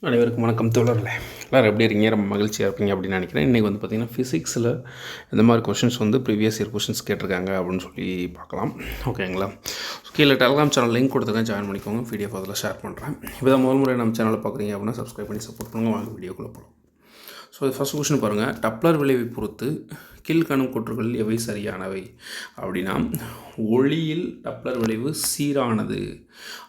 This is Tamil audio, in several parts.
அனைவருக்கும் வணக்கம் தோழர்களே. எல்லோரும் எப்படி இருக்கீங்க? ரொம்ப மகிழ்ச்சியாக இருப்பீங்க அப்படின்னு நினைக்கிறேன். இன்றைக்கி வந்து பார்த்திங்கன்னா ஃபிசிக்ஸில் இந்த மாதிரி கொஷின்ஸ் வந்து ப்ரீவியஸ் இயர் கொஷின்ஸ் கேட்டிருக்காங்க அப்படின்னு சொல்லி பார்க்கலாம். ஓகேங்களா? கீழே டெலிகிராம் சேனல் லிங்க் கொடுத்துருக்கேன், ஜாயின் பண்ணிக்கோங்க. பிடிஎஃப் அதில் ஷேர் பண்ணுறேன். இப்போ தான் முதல் முறை நம்ம சேனலை பார்க்குறீங்க அப்படின்னா சப்ஸ்கிரைப் பண்ணி சப்போர்ட் பண்ணுங்கள். வாங்க வீடியோக்குள்ளே போகலாம். ஸோ இது ஃபஸ்ட் கொஷின் பாருங்கள். டப்ளர் விளைவை பொறுத்து கீழ்காணும் கூற்றுகளில் எவை சரியானவை அப்படின்னா, ஒளியில் டப்ளர் விளைவு சீரானது,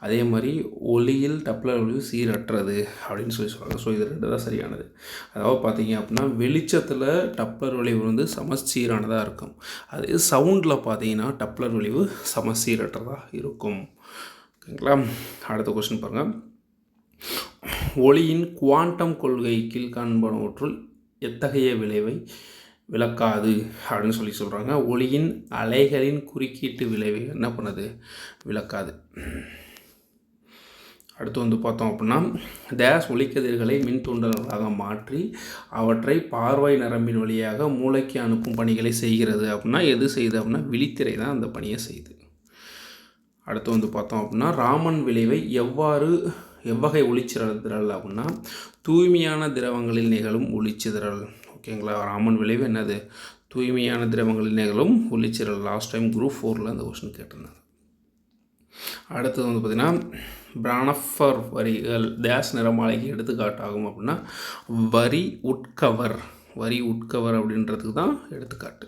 அதே மாதிரி ஒளியில் டப்ளர் விளைவு சீரற்றது அப்படின்னு சொல்கிறாங்க. ஸோ இது ரெண்டு தான் சரியானது. அதாவது பார்த்தீங்க அப்படின்னா, வெளிச்சத்தில் டப்ளர் விளைவு வந்து சமச்சீரானதாக இருக்கும். அதே சவுண்டில் பார்த்தீங்கன்னா டப்ளர் விளைவு சமச்சீரற்றதாக இருக்கும். ஓகேங்களா? அடுத்த கொஸ்டின் பாருங்கள். ஒளியின் குவாண்டம் கொள்கை கீழ்காண்பனவற்றுள் எத்தகைய விளைவை விளக்காது அப்படின்னு சொல்கிறாங்க. ஒளியின் அலைகளின் குறுக்கீட்டு விளைவை என்ன பண்ணுது? விளக்காது. அடுத்து வந்து பார்த்தோம் அப்படின்னா, டேஸ் ஒளிக்கதிர்களை மின் தூண்டல்களாக மாற்றி அவற்றை பார்வை நரம்பின் வழியாக மூளைக்கு அனுப்பும் பணிகளை செய்கிறது அப்படின்னா எது செய்யுது அப்படின்னா விழித்திரை தான் அந்த பணியை செய்யுது. அடுத்து வந்து பார்த்தோம் அப்படின்னா, ராமன் விளைவை எவ்வகை ஒளிச்சிதறல் அப்படின்னா தூய்மையான திரவங்களில் நிகழும் ஒளிச்சிதறல். ஓகேங்களா? ராமன் விளைவு என்னது? தூய்மையான திரவங்களில் நிகழும் ஒளிச்சிதறல். லாஸ்ட் டைம் குரூப் 4 அந்த கொஸ்டின் கேட்டிருந்தாங்க. அடுத்தது வந்து பார்த்திங்கன்னா, பிரானஃபர் வரிகள் டேஸ் நிறமாலைக்கு எடுத்துக்காட்டாகும் அப்படின்னா வரி உட்கவர் அப்படின்றதுக்கு தான் எடுத்துக்காட்டு.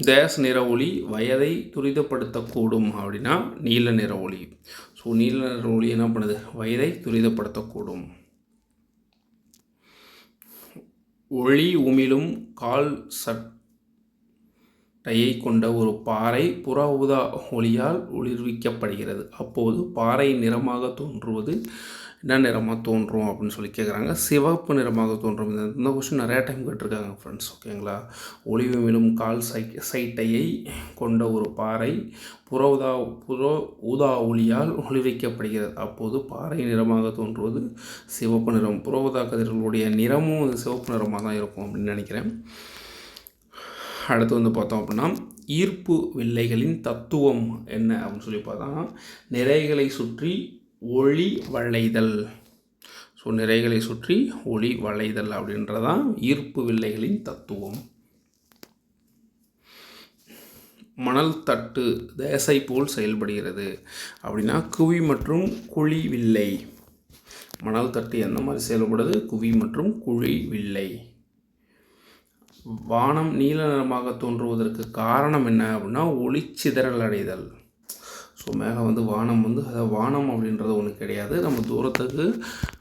டேஸ் நிற ஒளி வயதை துரிதப்படுத்தக்கூடும் அப்படின்னா நீல நிற ஒளி. ஸோ நீல நிற ஒளி என்ன பண்ணுது? வயதை துரிதப்படுத்தக்கூடும். ஒளி உமிழும் கால் சட்டையை கொண்ட ஒரு பாறை புற ஊதா ஒளியால் ஒளிர்விக்கப்படுகிறது. அப்போது பாறை நிறமாக தோன்றுவது என்ன நிறமாக தோன்றும் அப்படின்னு சொல்லி கேட்குறாங்க. சிவப்பு நிறமாக தோன்றும். இந்த கொஸ்டின் நிறையா டைம் கேட்டிருக்காங்க ஃப்ரெண்ட்ஸ். ஓகேங்களா? ஒளி உமிழும் கால் சைட்டையை கொண்ட ஒரு பாறை புற ஊதா ஒளியால் ஒளிர்விக்கப்படுகிறது. அப்போது பாறை நிறமாக தோன்றுவது சிவப்பு நிறம். புற ஊதா கதிர்களுடைய நிறமும் சிவப்பு நிறமாக தான் இருக்கும் அப்படின்னு நினைக்கிறேன். அடுத்து வந்து பார்த்தோம் அப்படின்னா, ஈர்ப்பு வில்லைகளின் தத்துவம் என்ன அப்படின்னு சொல்லி பார்த்தோம்னா நிறைகளை சுற்றி ஒளி வளைதல். ஸோ நிறைகளை சுற்றி ஒளி வளைதல் அப்படின்றதான் ஈர்ப்பு வில்லைகளின் தத்துவம். மணல் தட்டு தேசை போல் செயல்படுகிறது அப்படின்னா குவி மற்றும் குழி வில்லை. மணல் தட்டு எந்த மாதிரி செயல்படுது? குவி மற்றும் குழி வில்லை. வானம் நீல நிறமாக தோன்றுவதற்கு காரணம் என்ன அப்படின்னா ஒளிச்சிதறல் அடைதல். ஸோ மேகம் வந்து வானம் வந்து வானம் அப்படின்றது ஒன்று கிடையாது. நம்ம தூரத்துக்கு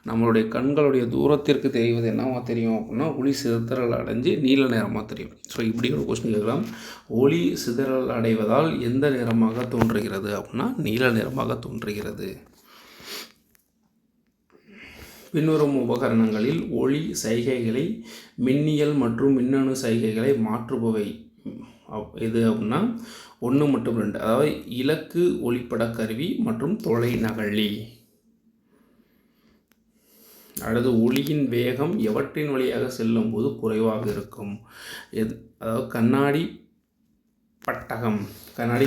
நம்மளுடைய கண்களுடைய தூரத்திற்கு தெரிவது என்னவா தெரியும் அப்படின்னா ஒளி சிதறல் அடைஞ்சு நீல நிறமாக தெரியும். ஸோ இப்படி ஒரு கொஸ்டின் கேட்கலாம். ஒளி சிதறல் அடைவதால் எந்த நிறமாக தோன்றுகிறது அப்படின்னா நீல நிறமாக தோன்றுகிறது. பின்வரும் உபகரணங்களில் ஒளி சைகைகளை மின்னியல் மற்றும் மின்னணு சைகைகளை மாற்றுபவை எது அப்படின்னா 1 மற்றும் 2. அதாவது இலக்கு ஒளிப்பட கருவி மற்றும் தொலை நகழி. அடுத்து ஒளியின் வேகம் எவற்றின் வழியாக செல்லும் போது குறைவாக இருக்கும்? அதாவது கண்ணாடி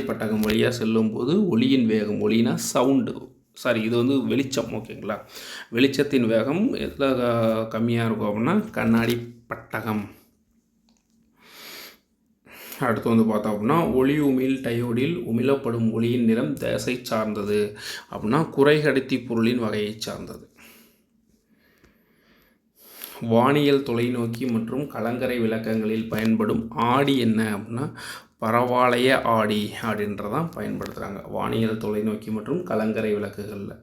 பட்டகம் வழியாக செல்லும் போது ஒளியின் வேகம், ஒளினா சவுண்டு, இது வந்து வெளிச்சம். ஓகேங்களா? வெளிச்சத்தின் வேகம் எதில் கம்மியாக இருக்கும் அப்படின்னா கண்ணாடி பட்டகம். அடுத்து வந்து பார்த்தோம் அப்படின்னா, ஒளி உமிழ் டயோடில் உமிழப்படும் ஒளியின் நிறம் தேசை சார்ந்தது அப்படின்னா குறைகடத்தி பொருளின் வகையை சார்ந்தது. வானியல் தொலைநோக்கி மற்றும் கலங்கரை விளக்கங்களில் பயன்படும் ஆடி என்ன அப்படின்னா பரவாலய ஆடி அப்படின்றதான் பயன்படுத்துகிறாங்க வானியல் தொலைநோக்கி மற்றும் கலங்கரை விளக்குகளில்.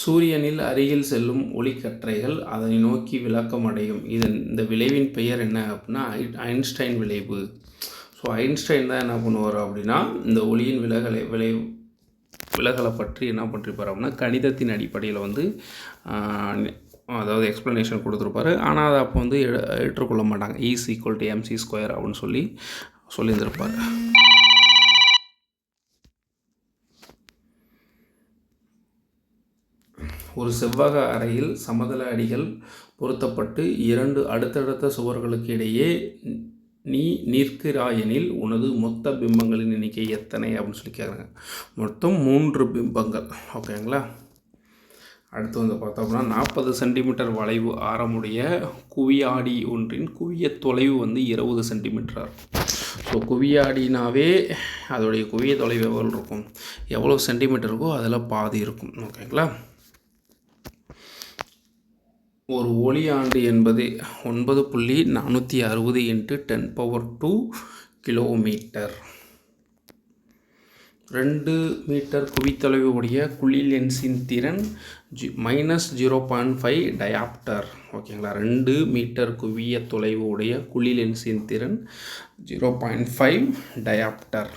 சூரியனில் அருகில் செல்லும் ஒளிக்கற்றைகள் அதனை நோக்கி விளக்கம் அடையும். இந்த விளைவின் பெயர் என்ன அப்படின்னா ஐன்ஸ்டைன் விளைவு. ஸோ ஐன்ஸ்டைன் தான் என்ன பண்ணுவார் அப்படின்னா இந்த ஒளியின் விலகலை பற்றி என்ன பண்ணிருப்பார் அப்படின்னா கணிதத்தின் அடிப்படையில் வந்து அதாவது எக்ஸ்ப்ளனேஷன் கொடுத்துருப்பாரு. ஆனால் அதை அப்போ வந்து ஏற்றுக்கொள்ள மாட்டாங்க. E=mc² அப்படின்னு சொல்லியிருந்திருப்பார். ஒரு செவ்வக அறையில் சமதள அடிகள் பொருத்தப்பட்டு 2 அடுத்தடுத்த சுவர்களுக்கு இடையே நீ நிற்கிறாயெனில் உனது மொத்த பிம்பங்களின் எண்ணிக்கை எத்தனை அப்படின்னு சொல்லி கேட்குறாங்க. மொத்தம் 3 பிம்பங்கள். ஓகேங்களா. அடுத்து வந்து பார்த்தோம்னா 40 சென்டிமீட்டர் வளைவு ஆரமுடைய குவியாடி ஒன்றின் குவிய தொலைவு வந்து 20 சென்டிமீட்டர். ஸோ குவியாடினாவே அதோடைய குவிய தொலைவு எவ்வளோ இருக்கும், எவ்வளோ சென்டிமீட்டர் இருக்கோ அதில் பாதி இருக்கும். ஓகேங்களா. ஒரு ஒளி ஆண்டு என்பது 9.460 × 10⁻2 கிலோமீட்டர். 2 மீட்டர் குவித்தொலைவு உடைய குழி லென்ஸின் திறன் -0.5 டயாப்டர். ஓகேங்களா. 2 மீட்டர் குவிய தொலைவு உடைய குழி லென்ஸின் திறன் 0.5 டயாப்டர்.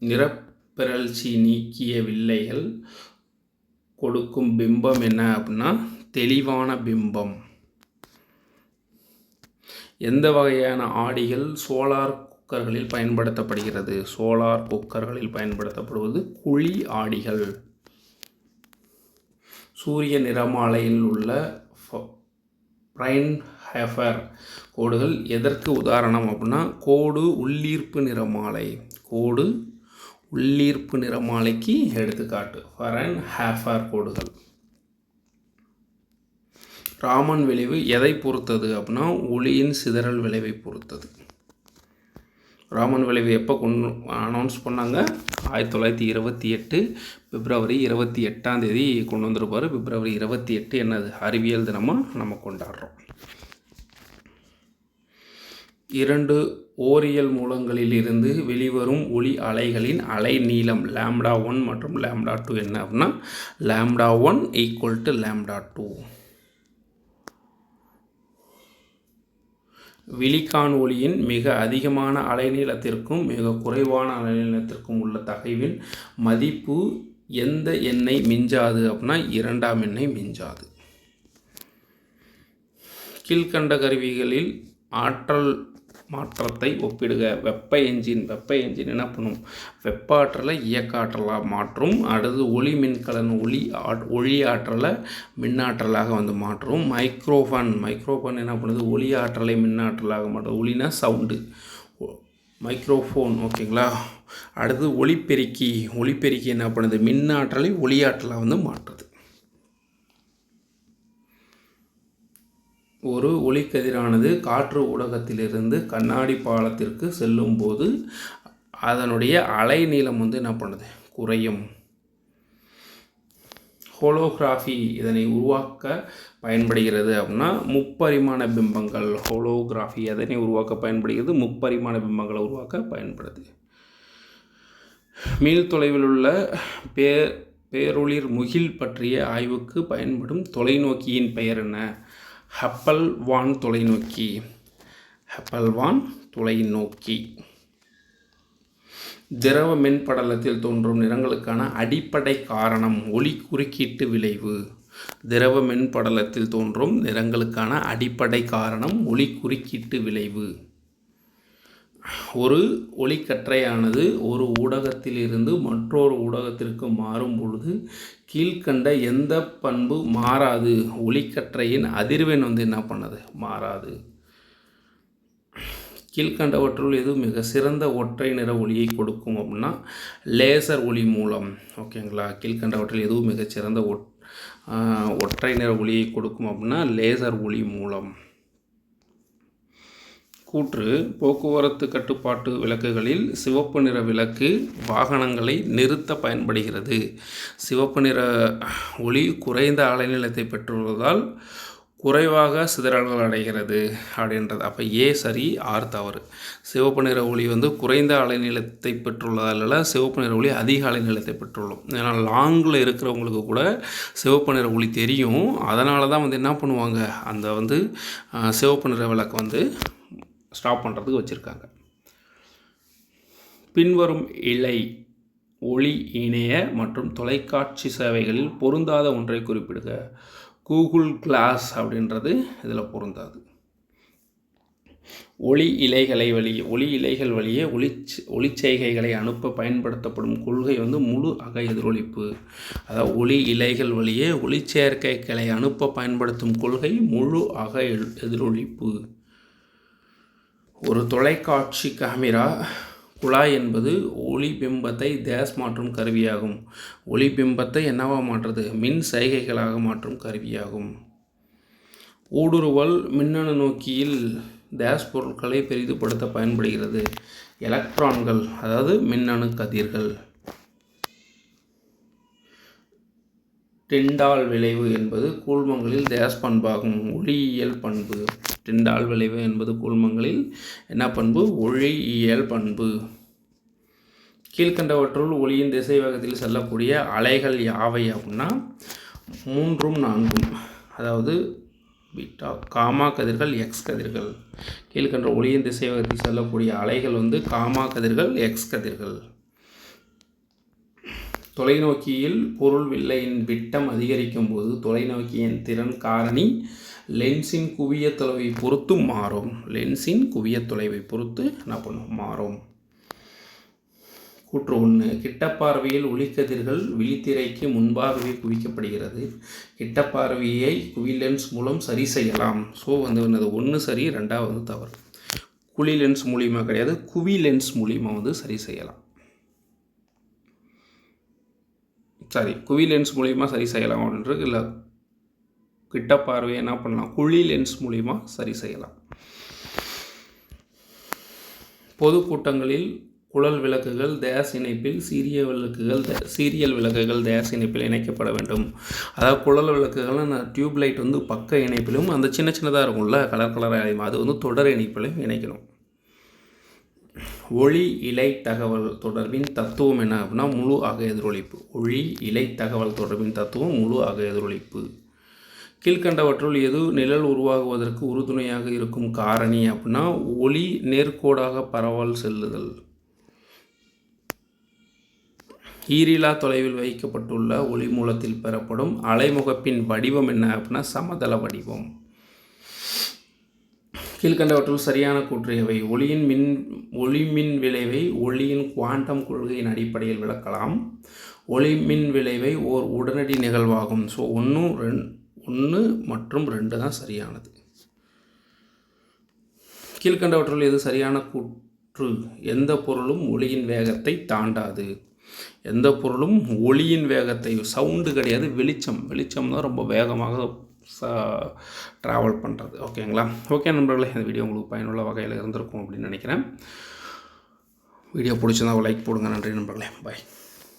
நிறப்பிறழ்ச்சி நீக்கிய வில்லைகள் கொடுக்கும் பிம்பம் என்ன அப்படின்னா தெளிவான பிம்பம். எந்த வகையான ஆடிகள் சோலார் குக்கர்களில் பயன்படுத்தப்படுகிறது? சோலார் குக்கர்களில் பயன்படுத்தப்படுவது குழி ஆடிகள். சூரிய நிறமாலையில் உள்ள ஃப்ரைன்ஹோஃபர் கோடுகள் எதற்கு உதாரணம் அப்படின்னா கோடு உள்ளீர்ப்பு நிறமாலை. கோடு உள்ளீர்ப்பு நிறமாலைக்கு எடுத்துக்காட்டு ஃப்ரைன்ஹோஃபர் கோடுகள். ராமன் விளைவு எதை பொறுத்தது அப்படின்னா ஒளியின் சிதறல் விளைவை பொறுத்தது. ராமன் விளைவு எப்போ அனௌன்ஸ் பண்ணாங்க? 1928 பிப்ரவரி 28 கொண்டு வந்திருப்பார். பிப்ரவரி 28 என்னது அறிவியல் தினமாக நம்ம கொண்டாடுறோம். 2 ஓரியல் மூலங்களில் இருந்து வெளிவரும் ஒளி அலைகளின் அலை நீளம் λ1 மற்றும் λ2 என்ன அப்படின்னா λ1 = λ2. விழிக்கான் ஒளியின் மிக அதிகமான அலைநீளத்திற்கும் மிக குறைவான அலைநீளத்திற்கும் உள்ள தகைவின் மதிப்பு எந்த எண்ணை மிஞ்சாது அப்படின்னா 2ஆம் எண்ணை மிஞ்சாது. கீழ்கண்ட கருவிகளில் ஆற்றல் மாற்றத்தை ஒப்பிடுக. வெப்ப என்ஜின் என்ன பண்ணும்? வெப்ப ஆற்றலை இயக்க ஆற்றலாக மாற்றும். அடுத்து ஒளி மின்கலன் ஒளி ஆற்றலை மின்னாற்றலாக வந்து மாற்றும். மைக்ரோஃபோன் என்ன பண்ணுது? ஒளி ஆற்றலை மின்னாற்றலாக மாற்றும். ஒளினா சவுண்டு, மைக்ரோஃபோன். ஓகேங்களா. அடுத்து ஒளிப்பெருக்கி என்ன பண்ணுது? மின்னாற்றலை ஒளியாற்றலாக வந்து மாற்றுது. ஒரு ஒளிக்கதிரானது காற்று ஊடகத்திலிருந்து கண்ணாடி பாலத்திற்கு செல்லும் போது அதனுடைய அலை நீளம் வந்து என்ன பண்ணுது? குறையும். ஹோலோகிராஃபி இதனை உருவாக்க பயன்படுகிறது அப்படின்னா முப்பரிமாண பிம்பங்கள். ஹோலோகிராஃபி எதனை உருவாக்க பயன்படுகிறது? முப்பரிமாண பிம்பங்களை உருவாக்க பயன்படுது. மீள் தொலைவில் உள்ள பேரொளிர் முகில் பற்றிய ஆய்வுக்கு பயன்படும் தொலைநோக்கியின் பெயர் என்ன? ஹப்பல் வான் தொலைநோக்கி. திரவ மின்படலத்தில் தோன்றும் நிறங்களுக்கான அடிப்படை காரணம் ஒளி குறுக்கீட்டு விளைவு. திரவ மின்படலத்தில் தோன்றும் நிறங்களுக்கான அடிப்படை காரணம் ஒளி குறுக்கீட்டு விளைவு. ஒரு ஒளிக்கற்றையானது ஒரு ஊடகத்திலிருந்து மற்றொரு ஊடகத்திற்கு மாறும் பொழுது கீழ்கண்ட எந்த பண்பு மாறாது? ஒளிக்கற்றையின் அதிர்வெண் வந்து என்ன பண்ணது? மாறாது. கீழ்கண்டவற்றுள் எது மிக சிறந்த ஒற்றை நிற ஒளியை கொடுக்கும் அப்படின்னா லேசர் ஒளி மூலம். ஓகேங்களா. கீழ்கண்டவற்றில் எதுவும் மிகச்சிறந்த ஒற்றை நிற ஒளியை கொடுக்கும் அப்படின்னா லேசர் ஒளி மூலம். கூற்று: போக்குவரத்து கட்டுப்பாட்டு விளக்குகளில் சிவப்பு நிற விளக்கு வாகனங்களை நிறுத்த பயன்படுகிறது. சிவப்பு நிற ஒளி குறைந்த அலைநீளத்தை பெற்றுள்ளதால் குறைவாக சிதறல்கள் அடைகிறது அப்படின்றது. அப்போ ஏ சரி, ஆர் தவறு. சிவப்பு நிற ஒளி வந்து குறைந்த அலைநீளத்தை பெற்றுள்ளதால் சிவப்பு நிற ஒளி அதிக அலைநீளத்தை பெற்றுள்ளோம். ஏன்னா லாங்கில் இருக்கிறவங்களுக்கு கூட சிவப்பு நிற ஒளி தெரியும். அதனால தான் வந்து என்ன பண்ணுவாங்க, அந்த வந்து சிவப்பு நிற விளக்கு வந்து ஸ்டாப் பண்ணுறதுக்கு வச்சுருக்காங்க. பின்வரும் இழை ஒளி இணைய மற்றும் தொலைக்காட்சி சேவைகளில் பொருந்தாத ஒன்றை குறிப்பிடுக. கூகுள் கிளாஸ் அப்படின்றது இதில் பொருந்தாது. ஒளி இழைகள் வழியே ஒளிச்செய்கைகளை அனுப்ப பயன்படுத்தப்படும் கொள்கை வந்து முழு அக எதிரொலிப்பு. அதாவது ஒளி இழைகள் வழியே ஒளிச்சேர்க்கைகளை அனுப்ப பயன்படுத்தும் கொள்கை முழு அக எதிரொலிப்பு. ஒரு தொலைக்காட்சி கேமரா குழாய் என்பது ஒளிபிம்பத்தை மாற்றும் கருவியாகும். ஒளிபிம்பத்தை என்னவாக மாற்றுறது? மின் சைகைகளாக மாற்றும் கருவியாகும். ஊடுருவல் மின்னணு நோக்கியில் பொருட்களை பெரிதுபடுத்த பயன்படுகிறது. எலக்ட்ரான்கள், அதாவது மின்னணு கதிர்கள். டிண்டால் விளைவு என்பது கூழ்மங்களில் பண்பாகும். ஒளியியல் பண்பு. டிண்டால் விளைவு என்பது கூழ்மங்களில் என்ன பண்பு? ஒளியியல் பண்பு. கீழ்கண்டவற்றுள் ஒளியின் திசை வேகத்தில் செல்லக்கூடிய அலைகள் யாவை அப்படின்னா 3 4. அதாவது பீட்டா, காமா கதிர்கள், எக்ஸ் கதிர்கள். கீழ்கண்ட ஒளியின் திசை வேகத்தில் செல்லக்கூடிய அலைகள் வந்து காமா கதிர்கள், எக்ஸ் கதிர்கள். தொலைநோக்கியில் பொருள் வில்லையின் விட்டம் அதிகரிக்கும் போது தொலைநோக்கியின் திறன் காரணி லென்ஸின் குவிய தொலைவை பொறுத்து மாறும். லென்ஸின் குவிய தொலைவை பொறுத்து என்ன பண்ணும்? மாறும். கூற்று 1. கிட்டப்பார்வையில் ஒளிக்கதிர்கள் விழித்திரைக்கு முன்பாகவே குவிக்கப்படுகிறது. கிட்டப்பார்வையை குவி லென்ஸ் மூலம் சரி செய்யலாம். ஸோ வந்து 1 சரி, 2வது தவறு. குழி லென்ஸ் மூலிமா கிடையாது, குவி லென்ஸ் மூலிமா வந்து சரி செய்யலாம். குவி லென்ஸ் மூலிமா சரி செய்யலாம் அப்படின்றது இல்லை. கிட்டப்பார்வையை என்ன பண்ணலாம்? குழி லென்ஸ் மூலிமா சரி செய்யலாம். பொதுக்கூட்டங்களில் குழல் விளக்குகள் இணைப்பில் சீரியல் விளக்குகள் இணைப்பில் இணைக்கப்பட வேண்டும். அதாவது குழல் விளக்குகள் டியூப் லைட் வந்து பக்க இணைப்பிலும், அந்த சின்னதாக இருக்கும்ல கலராக, அது வந்து தொடர் இணைப்பிலும் இணைக்கணும். ஒளி இலை தகவல் தொடர்பின் தத்துவம் என்ன அப்படின்னா முழு அக எதிரொலிப்பு. ஒளி இலை தகவல் தொடர்பின் தத்துவம் முழு அக எதிரொலிப்பு. கீழ்கண்டவற்றுள் எது நிழல் உருவாகுவதற்கு உறுதுணையாக இருக்கும் காரணி அப்படின்னா ஒளி நேர்கோடாக பரவல் செல்லுதல். ஈரிலா தொலைவில் வைக்கப்பட்டுள்ள ஒளி மூலத்தில் பெறப்படும் அலைமுகப்பின் வடிவம் என்ன அப்படின்னா சமதள வடிவம். கீழ்கண்டவற்றுள் சரியான கூற்றியவை. ஒளிமின் விளைவை ஒளியின் குவாண்டம் கொள்கையின் அடிப்படையில் விளக்கலாம். ஒளிமின் விளைவை ஓர் உடனடி நிகழ்வாகும். ஸோ 1 மற்றும் 2 தான் சரியானது. கீழ்கண்டவற்றுள் எது சரியான கூற்று? எந்த பொருளும் ஒளியின் வேகத்தை தாண்டாது. எந்த பொருளும் ஒளியின் வேகத்தை, சவுண்டு கிடையாது, வெளிச்சம் தான் ரொம்ப வேகமாக ட்ராவல் பண்ணுறது. ஓகேங்களா? ஓகே நண்பர்களே, இந்த வீடியோ உங்களுக்கு பயனுள்ள வகையில் இருந்திருக்கும் அப்படின்னு நினைக்கிறேன். வீடியோ பிடிச்சிருந்தா லைக் போடுங்க. நன்றி நண்பர்களே. பாய்.